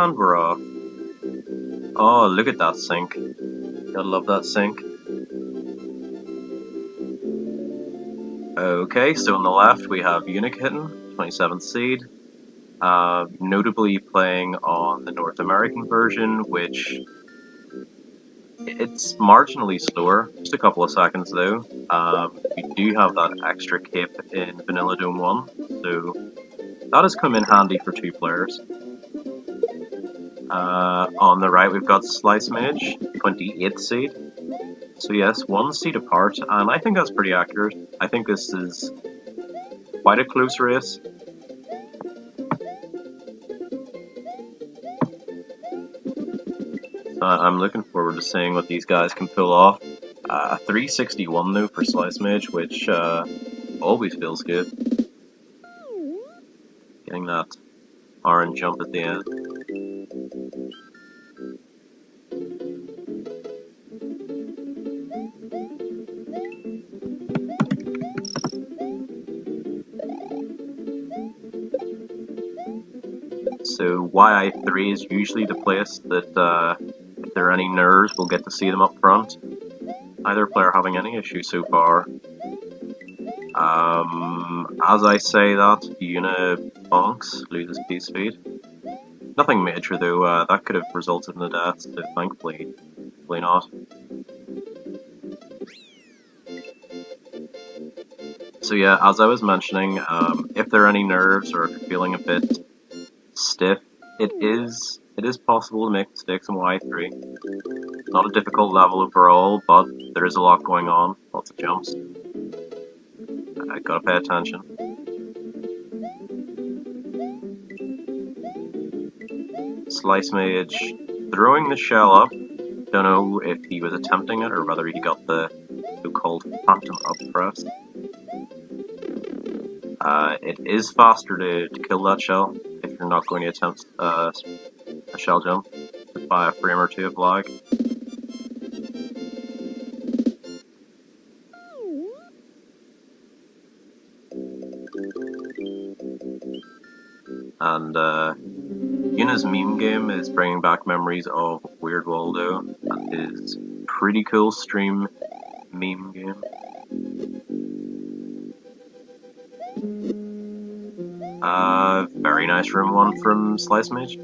And we're off. Oh, look at that sink. Gotta love that sink. Okay, so on the left we have Yunakitten, 27th seed. Notably playing on the North American version, which it's marginally slower, just a couple of seconds though. You do have that extra cape in Vanilla Dome 1, so that has come in handy for 2 players. On the right we've got Slicemage, 28th seed. So yes, 1 seed apart, and I think that's pretty accurate. I think this is quite a close race. I'm looking forward to seeing what these guys can pull off. 361 though for Slicemage, which always feels good. Getting that orange jump at the end. So YI3 is usually the place that if there are any nerves, we'll get to see them up front. Neither player having any issue so far. As I say that, Yuna bonks, loses P-speed. Nothing major though, that could have resulted in a death, so thankfully not. So yeah, as I was mentioning, if there are any nerves or if you're feeling a bit stiff, it is possible to make mistakes in Y3. Not a difficult level overall, but there is a lot going on, lots of jumps. Gotta pay attention. Slicemage throwing the shell up. Don't know if he was attempting it or whether he got the so-called phantom up press. It is faster to kill that shell if you're not going to attempt a shell jump by a frame or 2 of lag. And Yuna's meme game is bringing back memories of Weird Waldo and his pretty cool stream meme game. Very nice room 1 from Slicemage.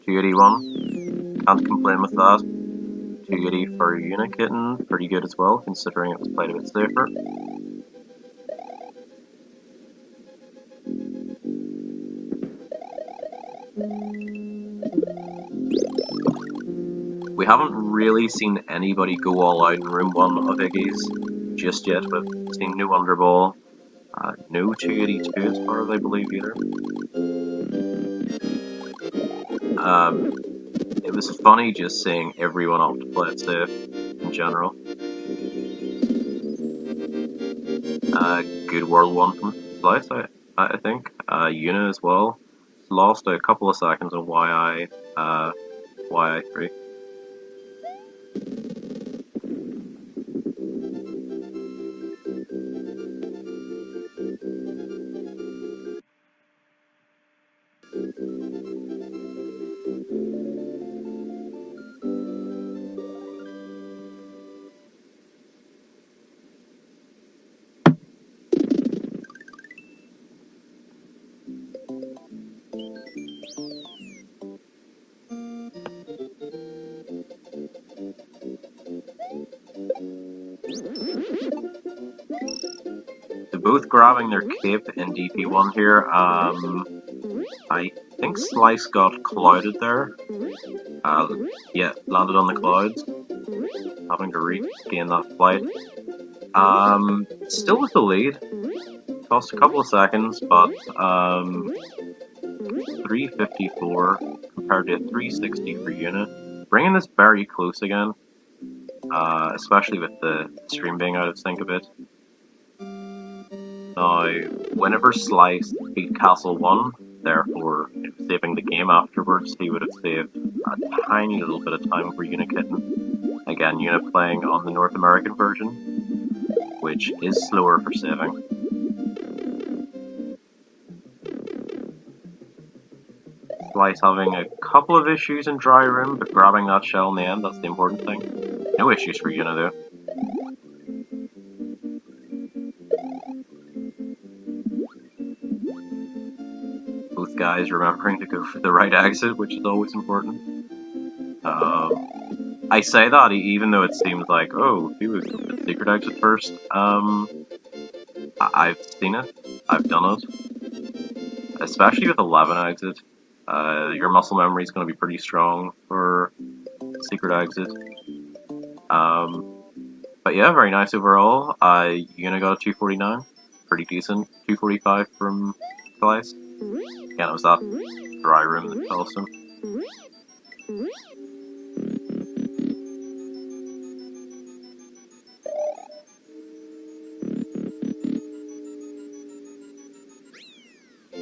281. Can't complain with that. 280 for Yunakitten. Pretty good as well, considering it was played a bit safer. We haven't really seen anybody go all out in room 1 of Iggy's just yet. We've seen no underball. No 282 as far as I believe either. It was funny just seeing everyone opt to play it safe in general. Good World 1 from Slice, I think. Yuna as well. Lost a couple of seconds on YI3. Both grabbing their cape in DP1 here. I think Slice got clouded there. Yeah, landed on the clouds. Having to regain that flight. Still with the lead. Cost a couple of seconds, but 354 compared to 360 for Yuna. Bringing this very close again. Especially with the stream being out of sync a bit. Now, whenever Slice beat Castle 1, therefore saving the game afterwards, he would have saved a tiny little bit of time for Yunakitten. Again, Yuna playing on the North American version, which is slower for saving. Slice having a couple of issues in dry room, but grabbing that shell in the end, that's the important thing. No issues for Yuna though. Both guys remembering to go for the right exit, which is always important. I say that even though it seems like, oh, he was the secret exit first. I've seen it. I've done it. Especially with 11 exit. Your muscle memory is going to be pretty strong for secret exit. But yeah, very nice overall. Yuna got a 249. Pretty decent. 245 from Slice. Again, it was that dry room that cost him.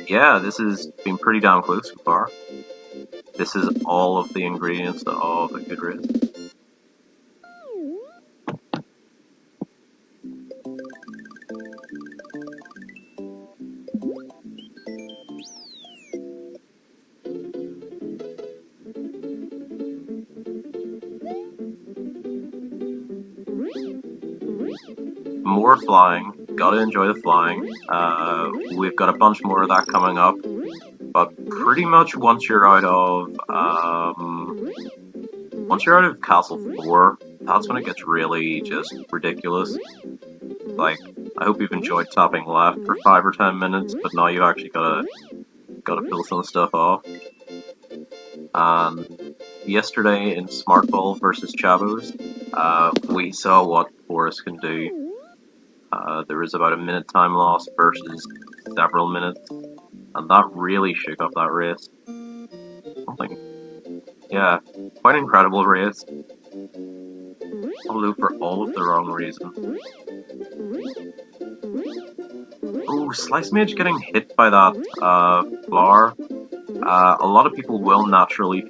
Yeah, this has been pretty damn close so far. This is all of the ingredients of a good race. More flying. Gotta enjoy the flying. We've got a bunch more of that coming up. But pretty much once you're out of Castle 4, that's when it gets really just ridiculous. Like, I hope you've enjoyed tapping left for 5 or 10 minutes, but now you've actually gotta pull some stuff off. Yesterday in Smart Ball versus Chavos, we saw what Forrest can do. There was about a minute time loss versus several minutes, and that really shook up that race. Yeah, quite an incredible race. Although for all of the wrong reasons. Oh, Slicemage getting hit by that flower. A lot of people will naturally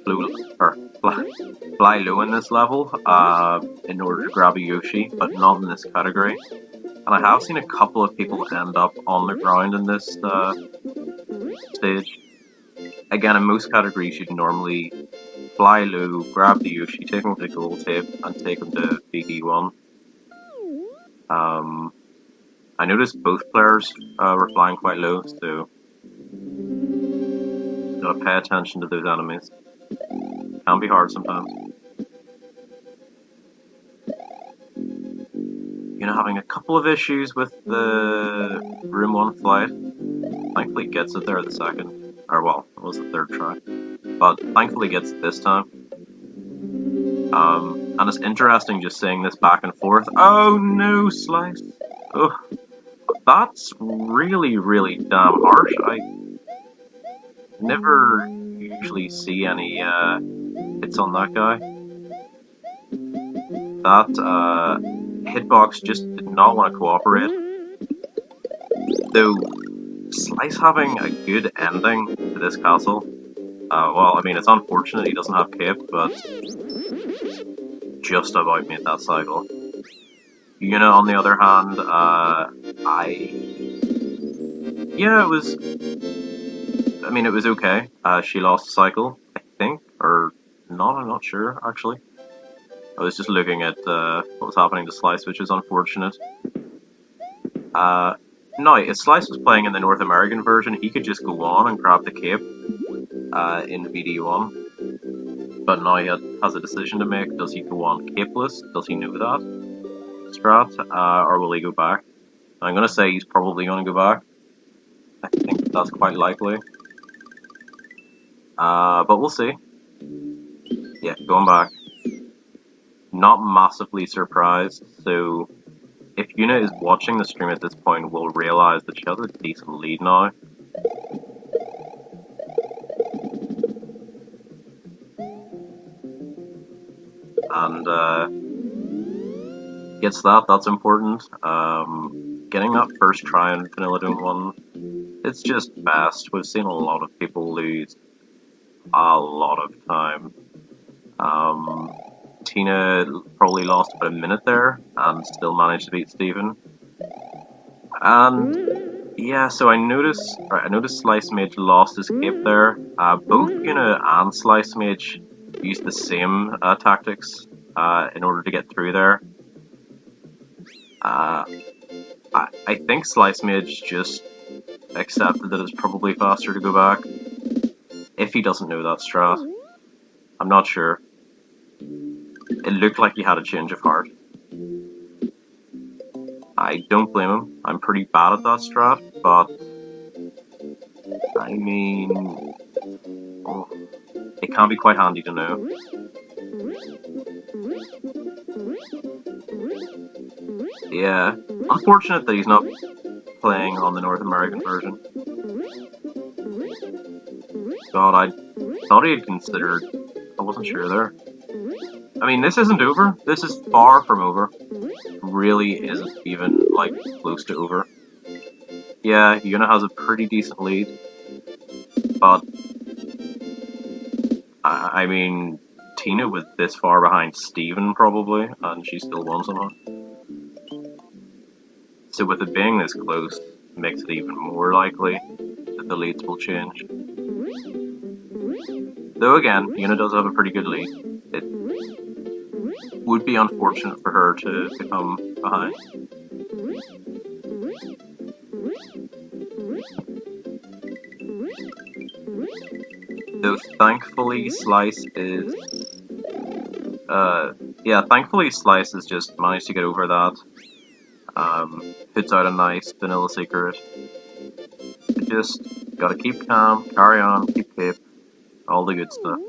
fly low in this level in order to grab a Yoshi, but not in this category. And I have seen a couple of people end up on the ground in this stage. Again, in most categories, you'd normally fly low, grab the Yoshi, take him to gold tape, and take him to BD1. I noticed both players were flying quite low, so gotta pay attention to those enemies. Can be hard sometimes. You know, having a couple of issues with the Room 1 flight. Thankfully gets it there the second. Or, well, it was the third try. But thankfully gets it this time. And it's interesting just seeing this back and forth. Oh no, Slice! Ugh. That's really, really damn harsh. I never usually see any hits on that guy. That hitbox just did not want to cooperate. Though Slice having a good ending to this castle. Well, I mean, it's unfortunate he doesn't have cape, but just about made that cycle. Yuna, on the other hand, it was okay. She lost a cycle, I think, or not, I'm not sure, actually. I was just looking at what was happening to Slice, which is unfortunate. No, if Slice was playing in the North American version, he could just go on and grab the cape in VD1. But now he has a decision to make. Does he go on capeless? Does he know that strat? Or will he go back? I'm going to say he's probably going to go back. I think that's quite likely. But we'll see. Yeah, going back. Not massively surprised, so if Yuna is watching the stream at this point, we'll realize that she has a decent lead now. And gets that's important. Getting that first try in Vanilla Don't 1, it's just best. We've seen a lot of people lose a lot of time. Tina probably lost about a minute there and still managed to beat Steven. And Yeah, so I noticed Slicemage lost his cape there. Both Yuna and Slicemage used the same tactics in order to get through there. Uh, I think Slicemage just accepted that it's probably faster to go back. If he doesn't know that strat. I'm not sure. It looked like he had a change of heart. I don't blame him. I'm pretty bad at that strat, but I mean, oh, it can be quite handy to know. Yeah, unfortunate that he's not playing on the North American version. God, I thought he had considered. I wasn't sure there. I mean, this isn't over. This is far from over. It really isn't even, like, close to over. Yeah, Yuna has a pretty decent lead. But, I mean, Tina was this far behind Steven, probably, and she still won somehow. So with it being this close, it makes it even more likely that the leads will change. Though again, Yuna does have a pretty good lead. It would be unfortunate for her to come behind. Though thankfully Slice is... thankfully Slice has just managed to get over that. Puts out a nice vanilla secret. Just gotta keep calm, carry on, keep cape, all the good stuff.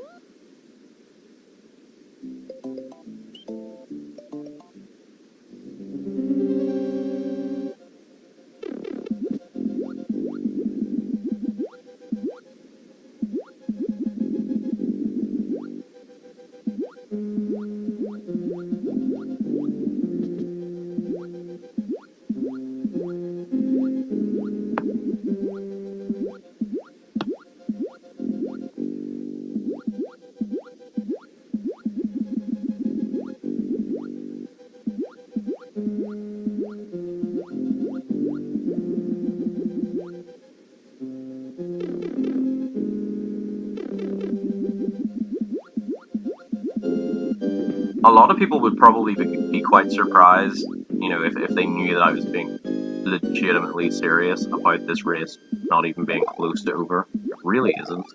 A lot of people would probably be quite surprised, you know, if they knew that I was being legitimately serious about this race not even being close to over. It really isn't.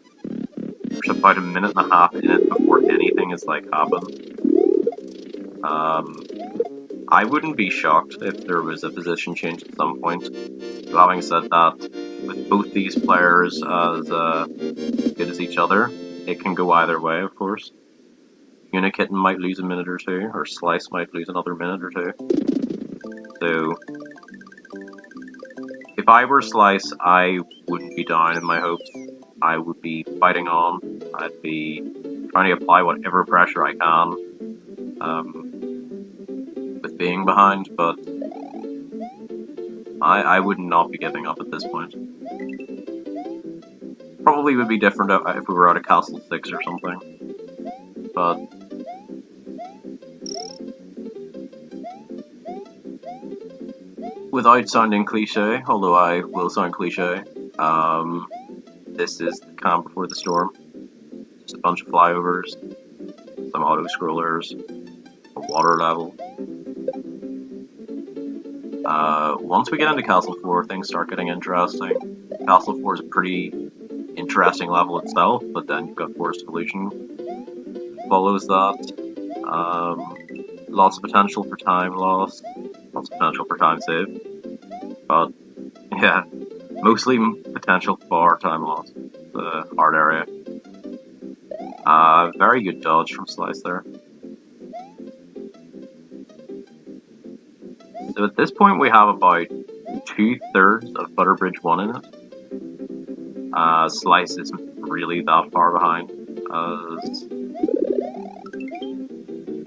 There's about a minute and a half in it before anything is like happened. I wouldn't be shocked if there was a position change at some point. So having said that, with both these players as good as each other, it can go either way, of course. Yunakitten might lose a minute or two, or Slice might lose another minute or two. So, if I were Slice, I wouldn't be down in my hopes. I would be fighting on. I'd be trying to apply whatever pressure I can with being behind, but I would not be giving up at this point. Probably would be different if we were out of Castle 6 or something, but without sounding cliche, although I will sound cliche, this is the calm before the storm. Just a bunch of flyovers, some auto-scrollers, a water level. Once we get into Castle 4, things start getting interesting. Castle 4 is a pretty interesting level itself, but then you've got Forest Evolution. Follows that. Lots of potential for time loss, lots of potential for time save, but yeah, mostly potential for time loss, the hard area. Very good dodge from Slice there. So at this point we have about 2/3 of Butterbridge 1 in it. Slice isn't really that far behind, as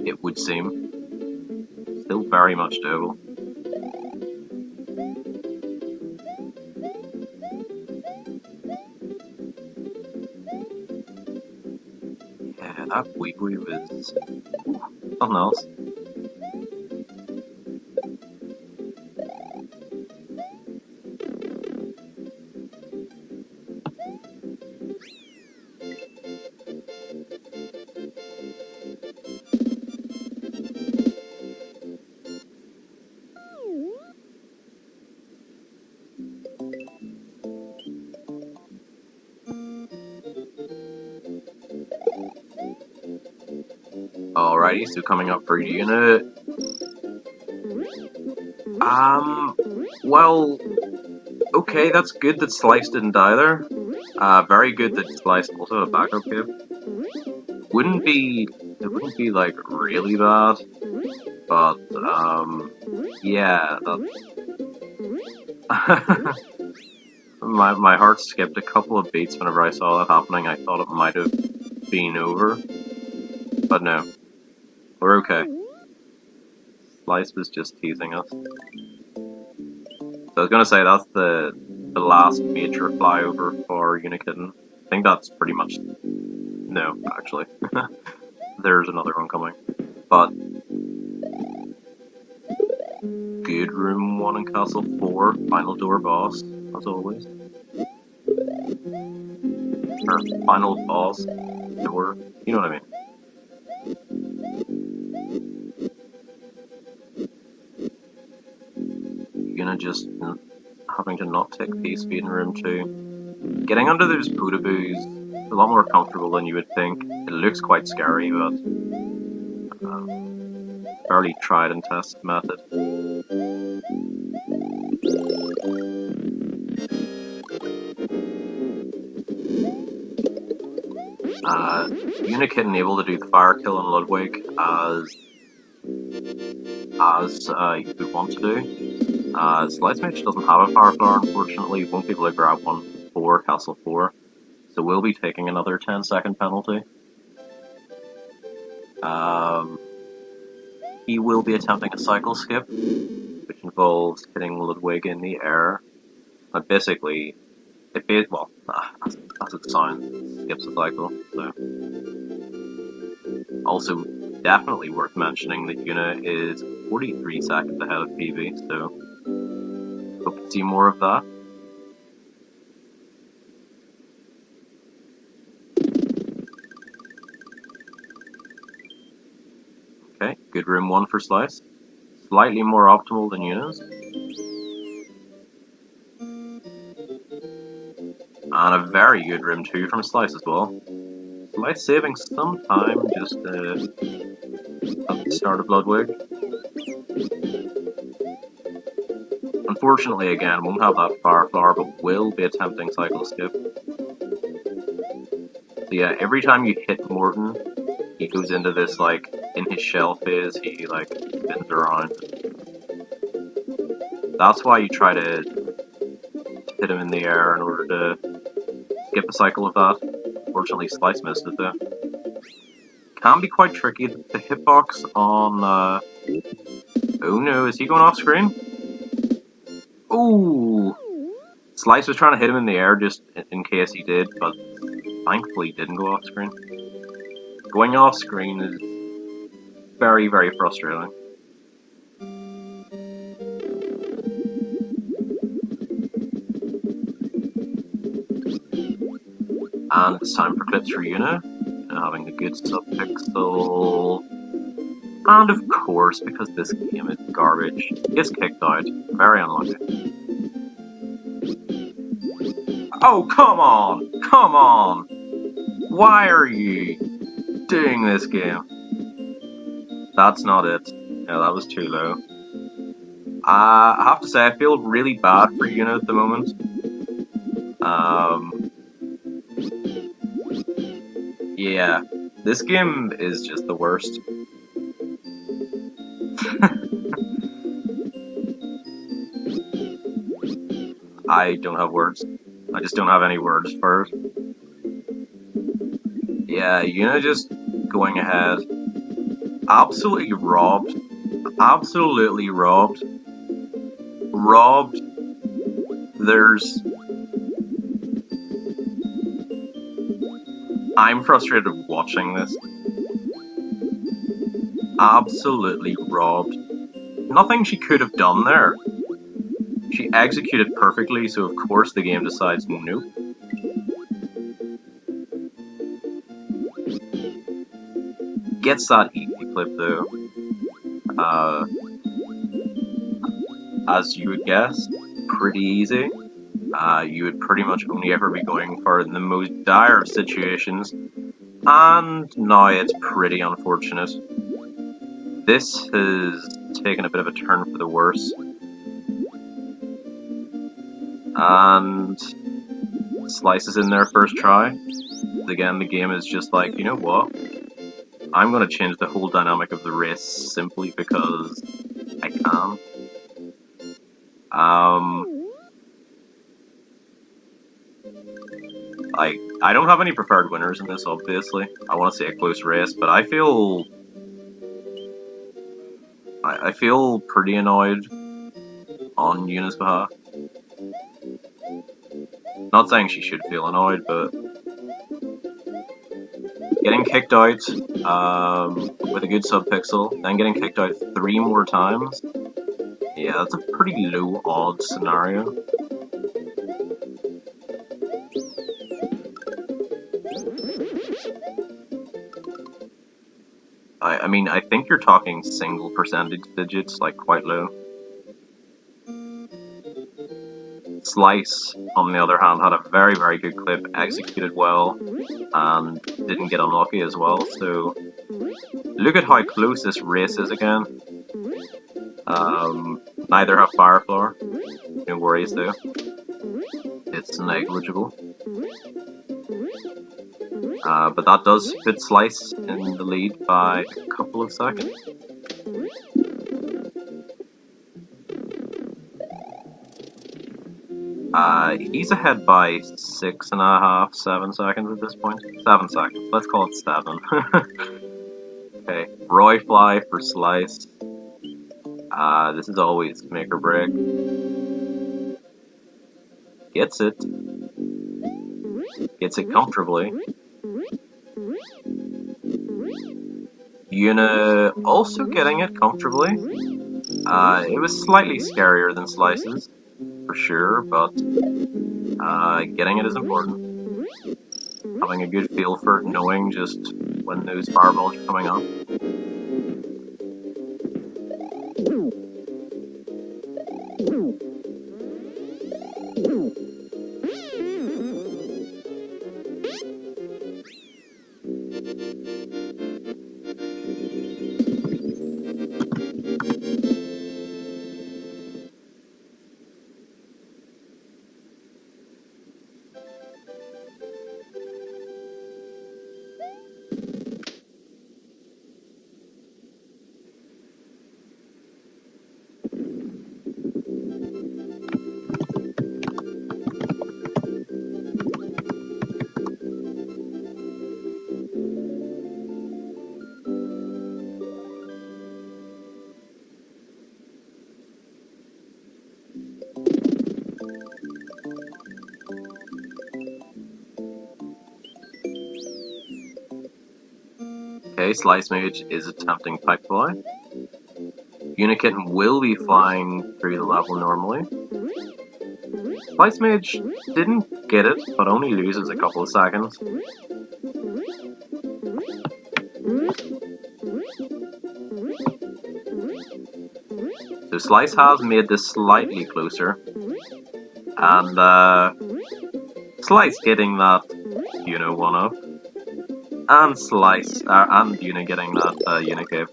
it would seem. Still very much doable. Yeah, that Wee was something else. Alrighty, so coming up for Unit. Well, okay, that's good that Slice didn't die there. Very good that Slice also had a backup cave. It wouldn't be like really bad, but yeah, that's my heart skipped a couple of beats whenever I saw that happening. I thought it might have been over, but no, we're okay. Slice was just teasing us. So I was gonna say that's the last major flyover for Yunakitten. I think that's pretty much... No, actually. There's another one coming. But... Good room 1 in Castle 4, final door boss, as always. Or final boss door, you know what I mean. Gonna just having to not take pace speed in room 2. Getting under those Potaboos is a lot more comfortable than you would think. It looks quite scary, but fairly tried and tested method. Yunakitten able to do the fire kill on Ludwig as you would want to do. Slicemage doesn't have a fire flower, unfortunately. Won't be able to grab one for Castle 4, so we'll be taking another 10-second penalty. He will be attempting a cycle skip, which involves hitting Ludwig in the air. And basically, as it sounds, skips the cycle. So. Also, definitely worth mentioning that Yuna is 43 seconds ahead of PB, so hope to see more of that. Okay, good room 1 for Slice. Slightly more optimal than Yuna's. And a very good room 2 from Slice as well. Slice saving some time just at the start of Ludwig. Unfortunately, again, won't have that fire flower, but will be attempting cycle skip. So yeah, every time you hit Morton, he goes into this, like, in his shell phase, he, like, spins around. That's why you try to hit him in the air in order to skip a cycle of that. Unfortunately, Slice missed it, though. Can be quite tricky, the hitbox on, Oh no, is he going off screen? Ooh! Slice was trying to hit him in the air just in case he did, but thankfully didn't go off screen. Going off screen is very, very frustrating. And it's time for clips for Yuna. Having a good sub-pixel. And of course, because this game is garbage, gets kicked out. Very unlucky. Oh, come on! Come on! Why are you doing this game? That's not it. Yeah, that was too low. I have to say, I feel really bad for Yuna at the moment. Yeah, this game is just the worst. I don't have words. I just don't have any words for it. Yeah, Yuna just going ahead. Absolutely robbed. Absolutely robbed. Robbed. There's... I'm frustrated watching this. Absolutely robbed. Nothing she could have done there. She executed perfectly, so of course the game decides nope. Gets that easy clip though. As you would guess, pretty easy. You would pretty much only ever be going for the most dire of situations, and now it's pretty unfortunate. This has taken a bit of a turn for the worse. And Slice is in there first try. Again, the game is just like, you know what? I'm going to change the whole dynamic of the race simply because I can. I don't have any preferred winners in this, obviously. I want to see a close race, but I feel pretty annoyed on Yuna's behalf. Not saying she should feel annoyed, but getting kicked out with a good subpixel, then getting kicked out 3 more times. Yeah, that's a pretty low odds scenario. I mean, I think you're talking single percentage digits, like quite low. Slice, on the other hand, had a very, very good clip, executed well, and didn't get unlucky as well, so look at how close this race is again. Neither have Fire Floor, no worries though. It's negligible. But that does put Slice in the lead by a couple of seconds. He's ahead by 6.5, 7 seconds at this point. 7 seconds, let's call it 7. Okay, Roy Fly for Slice. This is always make or break. Gets it. Gets it comfortably. Yuna also getting it comfortably. It was slightly scarier than Slice's, for sure, but getting it is important. Having a good feel for it, knowing just when those fireballs are coming up. Okay, Slicemage is attempting Pipe Fly. Yunakitten will be flying through the level normally. Slicemage didn't get it, but only loses a couple of seconds. So Slice has made this slightly closer. And Slice getting that Yuna 1-up. And Slice, and Yuna getting that Yunakitten.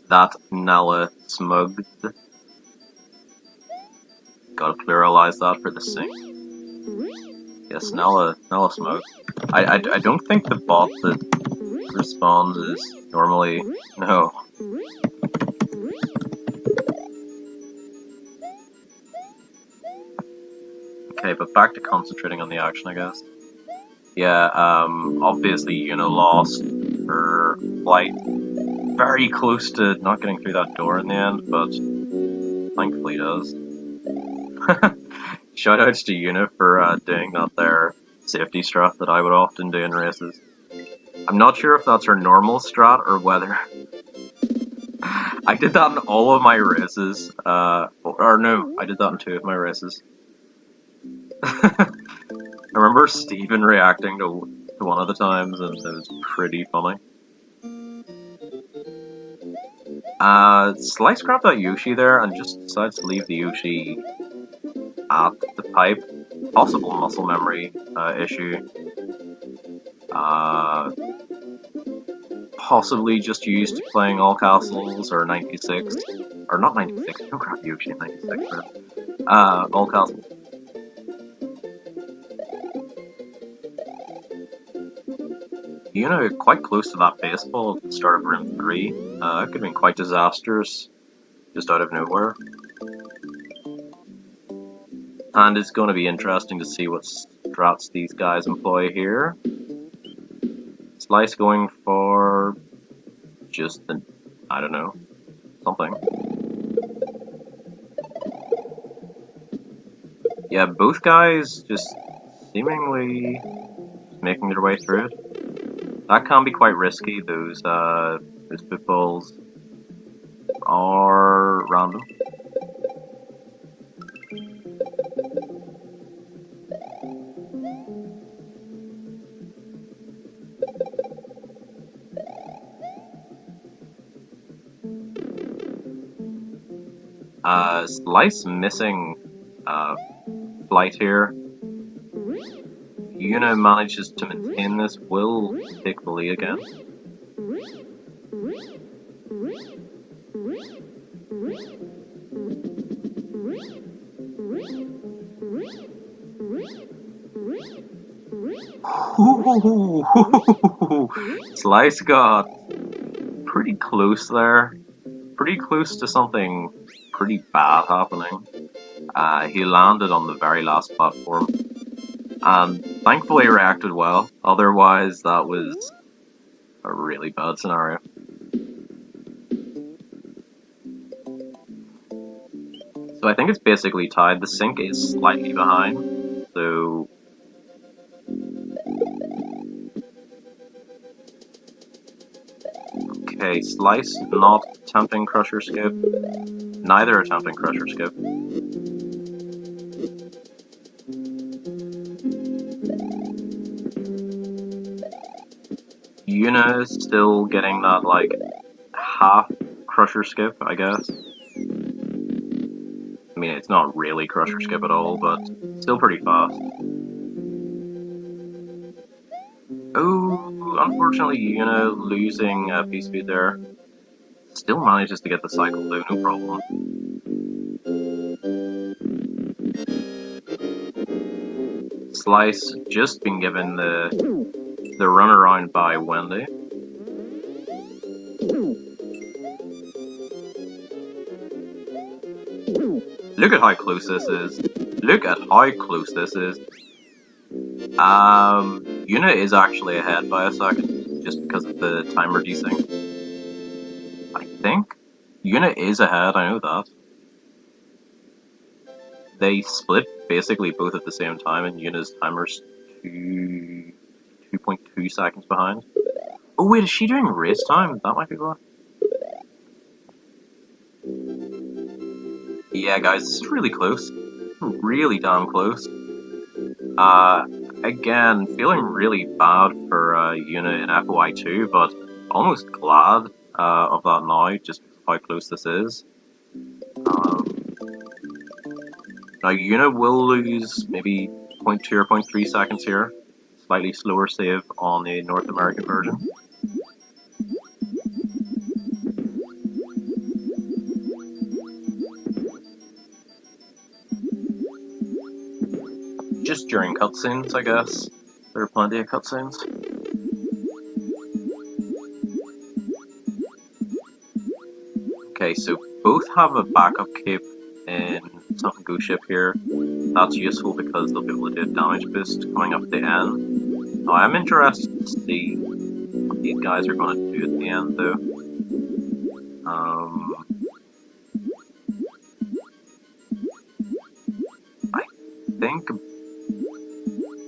That Nella smugged. Gotta pluralize that for the sync. Yes, Nella smugged. I don't think the bot that responds is normally... No. Okay, but back to concentrating on the action, I guess. Yeah, obviously Yuna lost her flight. Very close to not getting through that door in the end, but thankfully does. Shoutouts to Yuna for doing that there safety strat that I would often do in races. I'm not sure if that's her normal strat or whether... I did that in all of my races, or no, I did that in 2 of my races. I remember Steven reacting to one of the times, and it was pretty funny. Slice grabbed that Yoshi there and just decides to leave the Yoshi at the pipe. Possible muscle memory issue. Possibly just used to playing all castles or 96. Or not 96, don't grab Yoshi in 96. All castles. You know, quite close to that baseball at the start of room 3. It could have been quite disastrous, just out of nowhere. And it's going to be interesting to see what strats these guys employ here. Slice going for just the, I don't know, something. Yeah, both guys just seemingly making their way through it. That can be quite risky. Those footballs are random. Slice missing flight here. Yuna manages to maintain this, will take the lead again. Slice got pretty close there. Pretty close to something pretty bad happening. He landed on the very last platform. And thankfully he reacted well. Otherwise, that was a really bad scenario. So I think it's basically tied. The sync is slightly behind. So okay, Slice not attempting Crusher Skip. Neither attempting Crusher Skip. Yuna is still getting that, like, half Crusher Skip, I guess. I mean, it's not really Crusher Skip at all, but still pretty fast. Oh, unfortunately, Yuna losing P-Speed there. Still manages to get the cycle though, no problem. Slice just been given the runaround by Wendy. Look at how close this is. Look at how close this is. Yuna is actually ahead by a second, just because of the timer desync. I think Yuna is ahead, I know that. They split basically both at the same time, and Yuna's timer's 2.2 seconds behind. Oh wait, is she doing race time? That might be why. Yeah, guys, this is really close. Really damn close. Again, feeling really bad for Yuna in FY2, but almost glad of that now, just because of how close this is. Now, Yuna will lose maybe 0.2 or 0.3 seconds here. Slightly slower save on the North American version. Just during cutscenes, I guess. There are plenty of cutscenes. Okay, so both have a backup cape in something Go Ship here. That's useful because they'll be able to do a damage boost coming up at the end. Now, I'm interested to see what these guys are going to do at the end, though. I think,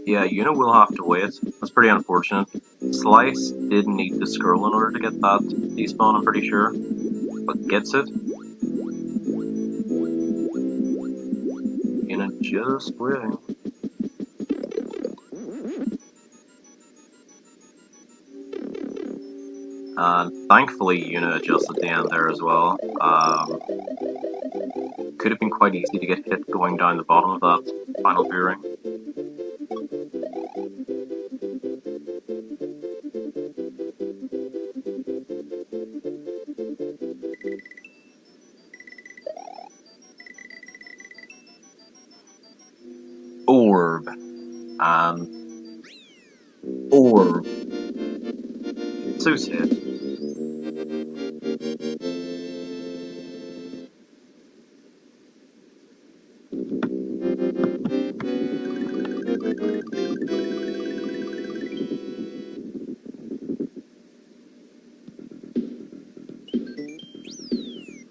yeah, Yuna will have to wait. That's pretty unfortunate. Slice did need the scroll in order to get that despawn, I'm pretty sure, but gets it. Yuna just waiting. And thankfully Yuna adjusted the end there as well. Could have been quite easy to get hit going down the bottom of that final veering. Orb. And orb. So sad.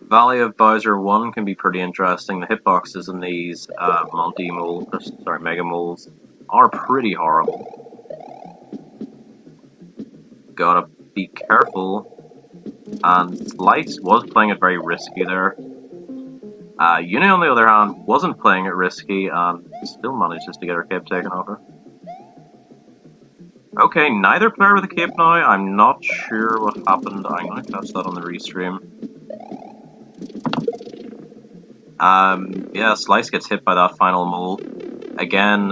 Valley of Bowser 1 can be pretty interesting. The hitboxes in these Mega Moles are pretty horrible. Gotta be careful. And Slice was playing it very risky there. Yuna, on the other hand, wasn't playing it risky and still manages to get her cape taken off her. Okay, neither player with a cape now. I'm not sure what happened. I'm gonna catch that on the restream. Yeah, Slice gets hit by that final mole. Again,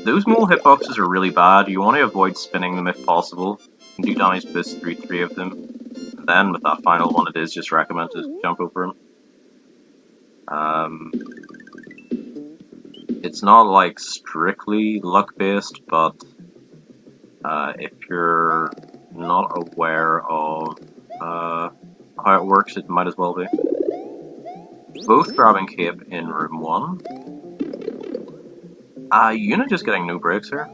those mole hitboxes are really bad. You want to avoid spinning them if possible. You can do damage boost through 3 of them. And then with that final one, it is just recommended to jump over him. It's not like strictly luck based, but if you're not aware of how it works, it might as well be. Both grabbing cape in room 1. Yuna just getting no breaks here.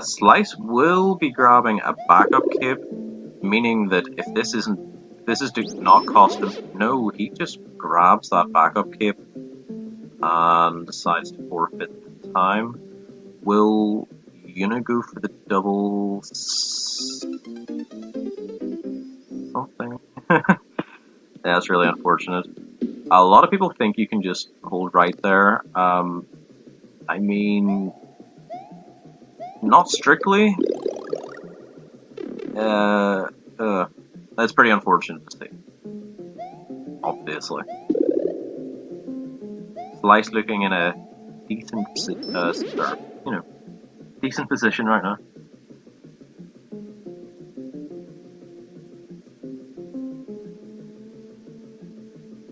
Slice will be grabbing a backup cape, meaning that if this does not cost him, no, he just grabs that backup cape and decides to forfeit the time. Will Yuna go for the double something? That's really unfortunate. A lot of people think you can just hold right there. I mean, not strictly. That's pretty unfortunate to see. Obviously. Slice looking in a decent, decent position right now.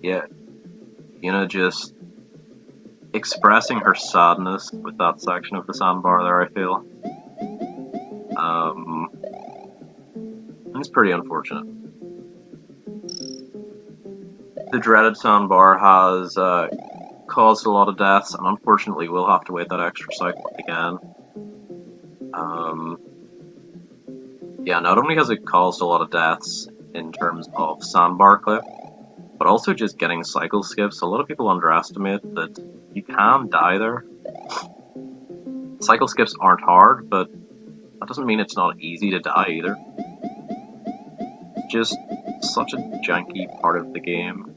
Yeah, just expressing her sadness with that section of the sandbar there, I feel. It's pretty unfortunate. The dreaded sandbar has caused a lot of deaths, and unfortunately we'll have to wait that extra cycle again. Yeah, not only has it caused a lot of deaths in terms of sandbar clip, but also just getting cycle skips. A lot of people underestimate that you can die there. Cycle skips aren't hard, but that doesn't mean it's not easy to die either. It's just such a janky part of the game.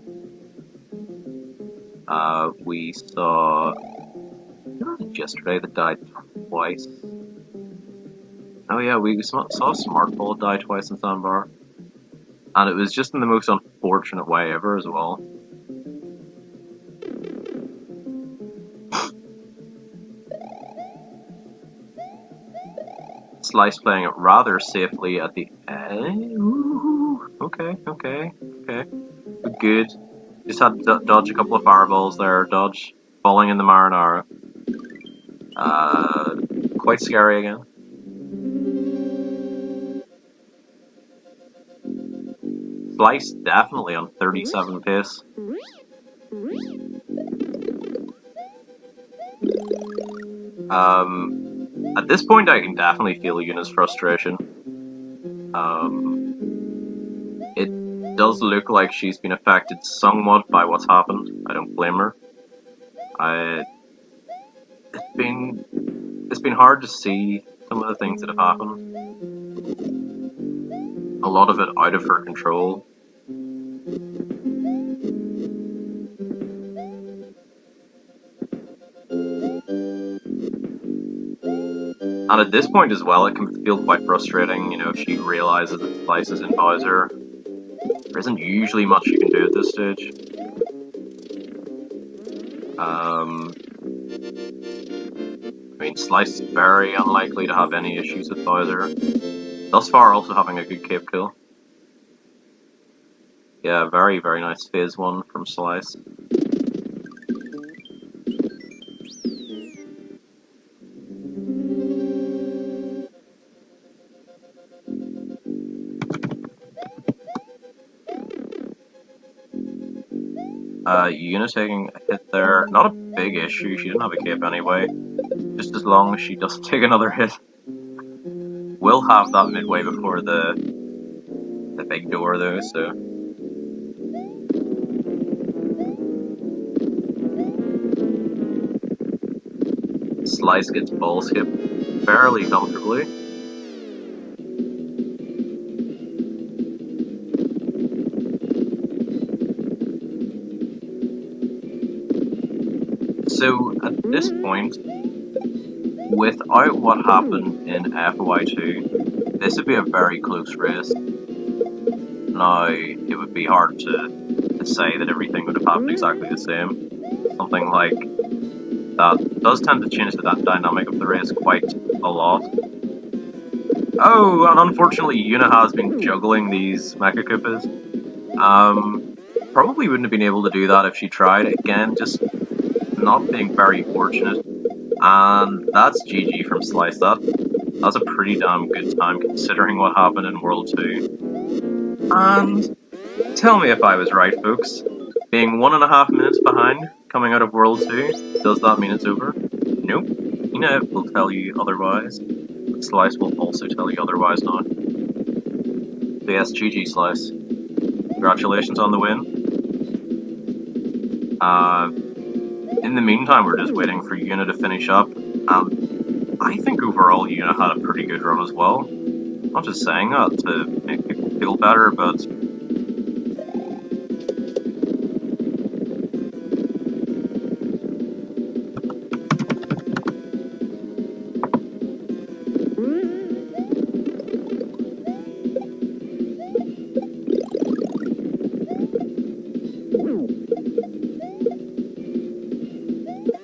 We saw yesterday that died twice. Oh yeah, we saw Smartball die twice in Sandbar. And it was just in the most unfortunate way ever as well. Slice playing it rather safely at the end. Okay. Good. Just had to dodge a couple of fireballs there. Dodge. Falling in the marinara. Quite scary again. Slice definitely on 37 pace. At this point I can definitely feel Yuna's frustration. It does look like she's been affected somewhat by what's happened. I don't blame her. It's been hard to see some of the things that have happened. a lot of it out of her control. And at this point as well, it can feel quite frustrating, you know, if she realizes that Slice is in Bowser. There isn't usually much you can do at this stage. I mean, Slice is very unlikely to have any issues with Bowser. Thus far, also having a good cave kill. Yeah, very, very nice phase 1 from Slice. Yuna taking a hit there. Not a big issue, she didn't have a cape anyway. Just as long as she doesn't take another hit. We'll have that midway before the big door though, so... Slice gets ball skipped fairly comfortably. So, at this point, without what happened in FY2, this would be a very close race. Now, it would be hard to say that everything would have happened exactly the same. Something like that does tend to change the dynamic of the race quite a lot. Oh, and unfortunately Yuna has been juggling these Mecha Koopas. Probably wouldn't have been able to do that if she tried. Again, just not being very fortunate. And that's GG from Slice. That's a pretty damn good time considering what happened in World 2. And tell me if I was right, folks. Being 1.5 minutes behind coming out of World 2, does that mean it's over? Nope. Yuna will tell you otherwise. But Slice will also tell you otherwise now. So yes, GG Slice. Congratulations on the win. In the meantime, we're just waiting for Yuna to finish up. I think overall Yuna had a pretty good run as well. Not just saying that to make people feel better, but...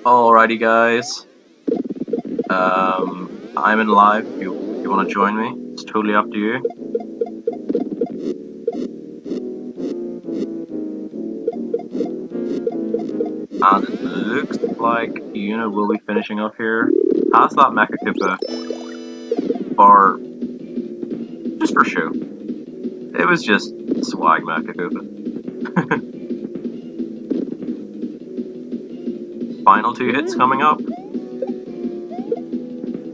Alrighty guys, I'm in live if you want to join me, it's totally up to you. And it looks like Yuna will be finishing up here. Has that Mecha Koopa for just for show. It was just swag Mecha Koopa. Final 2 hits coming up.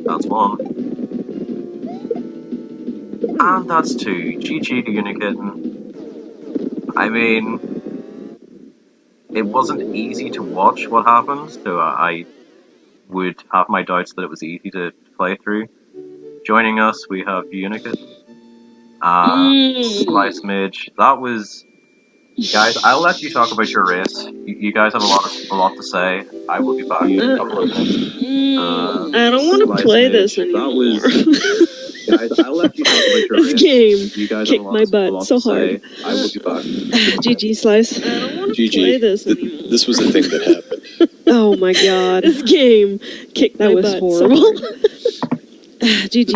That's 1. And that's 2. GG to Yunakitten. I mean, it wasn't easy to watch what happened, so I would have my doubts that it was easy to play through. Joining us, we have Yunakitten. Slicemage. That was... Guys, I'll let you talk about your race. You guys have a lot to say. I will be back in a couple of minutes. I don't want to play this anymore. Guys, I'll let you talk about your race. This game you guys kicked my butt so hard. I will be back. GG Slice. I don't want to play this anymore. This was a thing that happened. Oh my god. This game kicked my butt horrible. So GG.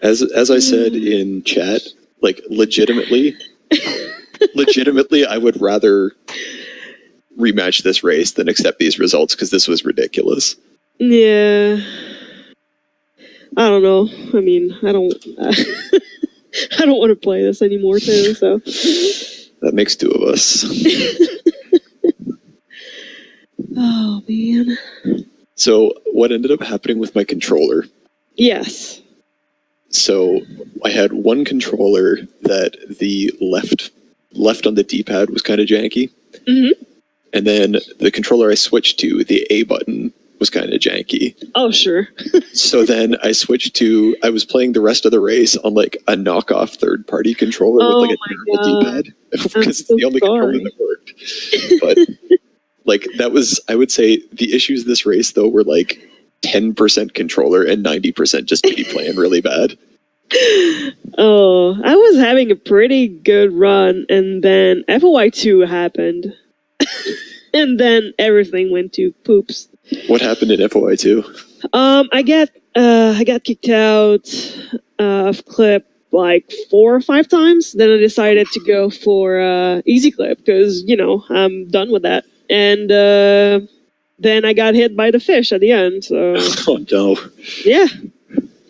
As I said in chat, like legitimately, I would rather rematch this race than accept these results because this was ridiculous. Yeah. I don't know. I mean, I don't want to play this anymore too, so. That makes 2 of us. Oh, man. So, what ended up happening with my controller? Yes. So, I had one controller that the left on the D-pad was kind of janky. Mm-hmm. And then the controller I switched to, the A button, was kind of janky. Oh, sure. So then I switched to, I was playing the rest of the race on like a knockoff third-party controller with like a terrible D-pad because it's the only controller that worked. But like that was, I would say the issues this race though were like 10% controller and 90% just me playing really bad. Oh, I was having a pretty good run, and then FOI2 happened. And then everything went to poops. What happened in FOI2? I got kicked out of clip like 4 or 5 times. Then I decided to go for easy clip because I'm done with that. And then I got hit by the fish at the end. So oh no! Yeah,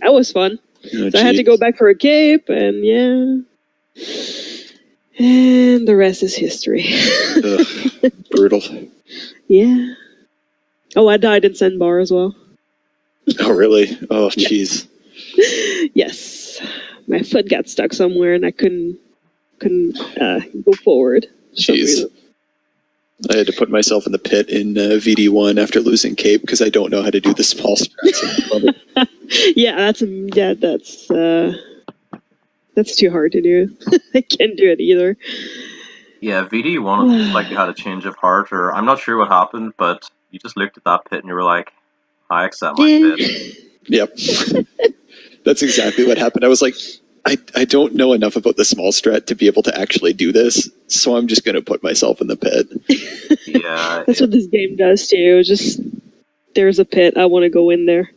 that was fun. Oh, so I had to go back for a cape, and and the rest is history. Brutal. Yeah. Oh, I died in Sandbar as well. Oh, really? Oh, jeez. Yes. My foot got stuck somewhere, and I couldn't go forward. Jeez. I had to put myself in the pit in VD1 after losing cape because I don't know how to do the small strats. That's too hard to do. I can't do it either. Yeah, VD1 it seems like you had a change of heart, or I'm not sure what happened, but you just looked at that pit and you were like, I accept my pit. Yep. That's exactly what happened. I was like, I don't know enough about the small strat to be able to actually do this, so I'm just going to put myself in the pit. Yeah. That's what this game does too. Just, there's a pit, I want to go in there.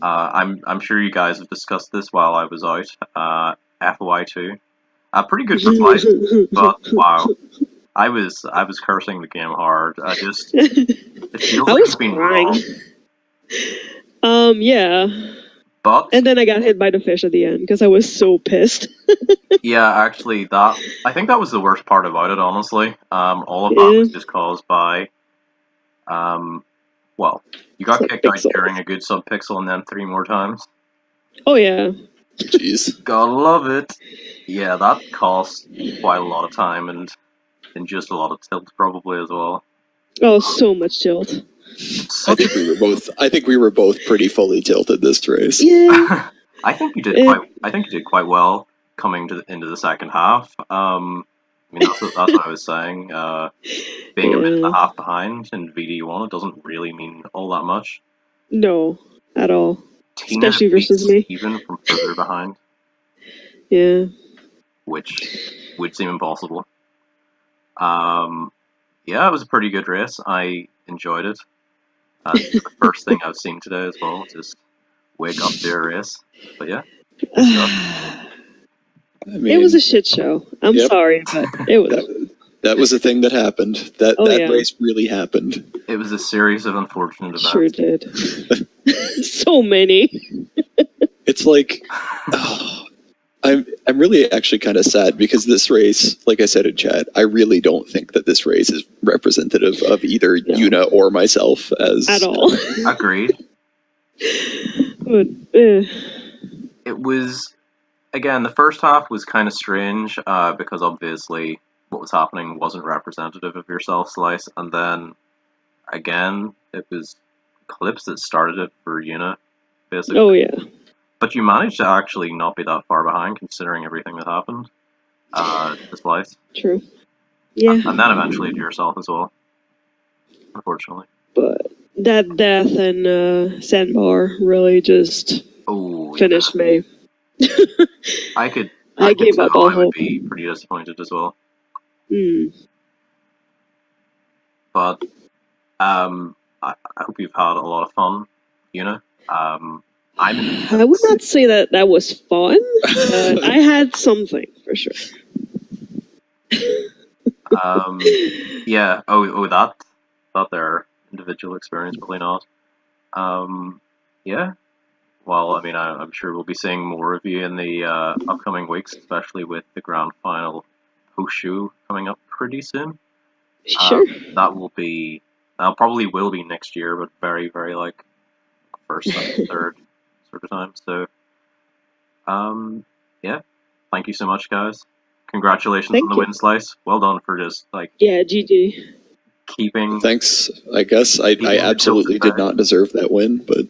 I'm sure you guys have discussed this while I was out. FOI2. Pretty good for Slice, but wow. I was cursing the game hard. It feels like it's been crying. wrong. Yeah. But and then I got hit by the fish at the end because I was so pissed. Yeah, actually, I think that was the worst part about it. Honestly, all of that was just caused by, well, you got kicked out during a good sub-pixel and then 3 more times. Oh yeah. Jeez. Gotta love it. Yeah, that cost quite a lot of time and just a lot of tilt probably as well. Oh, so much tilt. I think we were both pretty fully tilted this race. Yeah. I think you did quite well coming into the second half. I mean that's what I was saying. Being a minute and a half behind in VD1 it doesn't really mean all that much. No, at all. Tina especially versus me. Even from further behind. Yeah. Which would seem impossible. Yeah, it was a pretty good race. I enjoyed it. The first thing I've seen today as well. Just wake up to a race. But yeah. I mean, it was a shit show. I'm sorry, but it was. That was a thing that happened. That race really happened. It was a series of unfortunate events. Sure did. So many. It's like, I'm really actually kind of sad because this race, like I said in chat, I really don't think that this race is representative of either Yuna or myself at all. Agreed. But, it was, again, the first half was kind of strange because obviously what was happening wasn't representative of yourself, Slice, and then again it was clips that started it for Yuna, basically. Oh yeah. But you managed to actually not be that far behind considering everything that happened to Slice. True. Yeah. And then eventually to yourself as well, unfortunately. But that death in Sandbar really just finished me. I could gave up all hope. I would be pretty disappointed as well. But I hope you've had a lot of fun, Yuna. I would not say that was fun. I had something for sure. Yeah. That their individual experience, probably not. Yeah. Well, I mean, I'm sure we'll be seeing more of you in the upcoming weeks, especially with the grand final post-show coming up pretty soon. Sure. That probably will be next year, but very, very like first and third sort of time. So, yeah. Thank you so much, guys. Congratulations on the win, Slice. Well done for just like. Yeah, GG. keeping. Thanks. I guess I absolutely did not deserve that win, but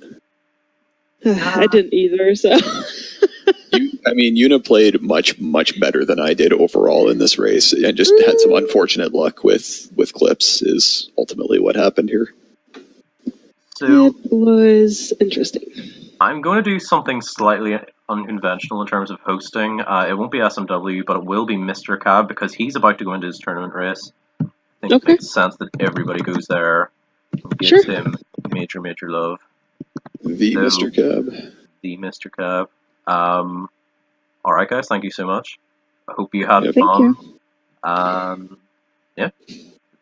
I didn't either. So. Yuna played much better than I did overall in this race, and just had some unfortunate luck with clips. Is ultimately what happened here. So it was interesting. I'm going to do something slightly unconventional in terms of hosting. It won't be SMW, but it will be Mr. Cab because he's about to go into his tournament race. I think it makes sense that everybody goes there and gives him major love. The Mr. Cab. The Mr. Cab. Alright guys, thank you so much. I hope you had Thank fun. you. Yeah.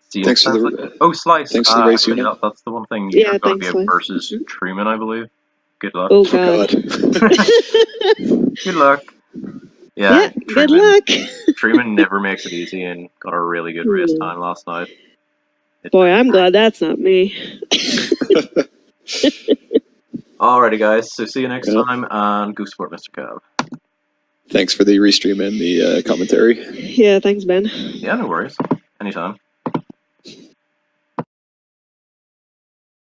See you Thanks next for time. the Oh, Slice. Thanks for the race, Yuna. That's the one thing. Yeah, You're going to thanks, be a Slice. versus Truman, I believe. Good luck. Oh god. Good luck. Yeah, good luck. Truman never makes it easy and got a really good race time last night. Boy, I'm glad that's not me. Alrighty guys, so see you next time and go support Mr. Cab. Thanks for the restream and the commentary. Yeah, thanks, Ben. Yeah, no worries. Anytime.